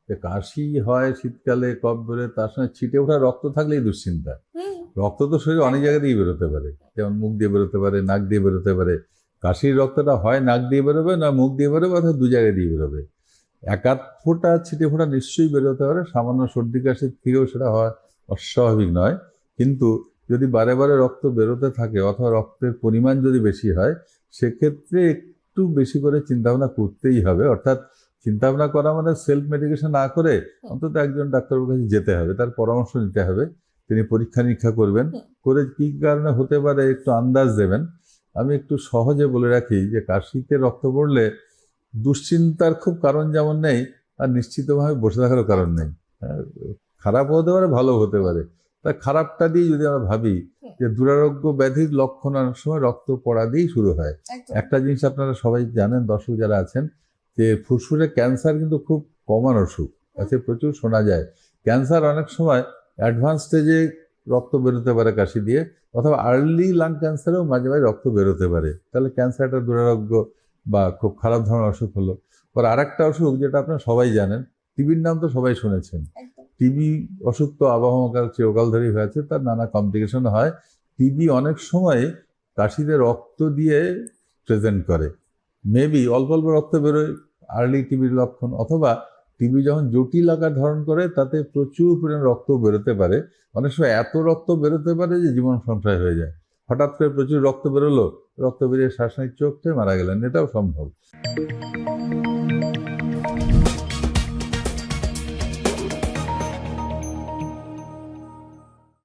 যে কাশি হয় শীতকালে, কফ বেরোয়, তার সঙ্গে ছিটে ওঠা রক্ত থাকলেই দুশ্চিন্তা। হুম। রক্ত তো শরীরে অনেক জায়গা দিয়ে বেরোতে পারে, যেমন মুখ দিয়ে বেরোতে পারে, নাক দিয়ে বেরোতে পারে। কাশির রক্তটা হয় নাক দিয়ে বেরোবে, না মুখ দিয়ে বেরোবে, অথবা দু জায়গায় দিয়ে বেরোবে। এক আধ ফোঁটা ছিটে ফোঁটা নিশ্চয়ই বেরোতে পারে, সামান্য সর্দি কাশির থেকেও সেটা হওয়া অস্বাভাবিক নয়। কিন্তু যদি বারে বারে রক্ত বেরোতে থাকে অথবা রক্তের পরিমাণ যদি বেশি হয়, সেক্ষেত্রে একটু বেশি করে চিন্তাভাবনা করতেই হবে। অর্থাৎ চিন্তাভাবনা করা মানে সেলফ মেডিকেশন না করে হুম। অন্তত একজন ডাক্তারের কাছে যেতে হবে, তার পরামর্শ নিতে হবে। তিনি পরীক্ষা নিরীক্ষা করবেন, হুম। করে কী কারণে হতে পারে একটু আন্দাজ দেবেন। আমি একটু সহজে বলে রাখি যে কাশিতে রক্ত পড়লে দুশ্চিন্তার খুব কারণ যেমন নেই, আর নিশ্চিতভাবে বসে থাকারও কারণ একদম। নেই। হ্যাঁ, খারাপ হতে পারে, ভালো হতে হুম। পারে। তা খারাপটা দিয়ে যদি আমরা ভাবি, হুম। যে দুরারোগ্য ব্যাধির লক্ষণ অনেক সময় রক্ত পড়া দিয়েই শুরু হয়। একদম। একটা জিনিস আপনারা সবাই জানেন, দর্শক যারা আছেন, যে ফুসফুসে ক্যান্সার কিন্তু খুব কমন অসুখ হুম। আছে, প্রচুর শোনা যায়। ক্যান্সার অনেক সময় অ্যাডভান্স স্টেজে রক্ত বেরোতে পারে কাশি দিয়ে, অথবা আর্লি লাং ক্যান্সারেও মাঝে মাঝে রক্ত বেরোতে পারে। তাহলে ক্যান্সারটা দুরারোগ্য বা খুব খারাপ ধরনের অসুখ হলো। আর আরেকটা অসুখ যেটা আপনারা সবাই জানেন, টিবির নাম তো সবাই শুনেছেন। একদম। টিবি অসুখ তো আবহাওয়াকাল চিরকাল ধরেই হয়েছে, তার নানা কমপ্লিকেশন হয়। টিবি অনেক সময় কাশিতে রক্ত দিয়ে প্রেজেন্ট করে। মেবি অল্প অল্প রক্ত বেরোয়, আর্লি টিবির লক্ষণ, অথবা টিবি যখন জটিল আকার ধারণ করে তাতে প্রচুর পরিমাণে রক্ত বেরোতে পারে। অনেক সময় এত রক্ত বেরোতে পারে যে জীবন সংশয় হয়ে যায়। হঠাৎ করে প্রচুর রক্ত বেরোলো, রক্ত বেরিয়ে শ্বাস নিয়ে চোখ মারা গেলেন, এটাও সম্ভব।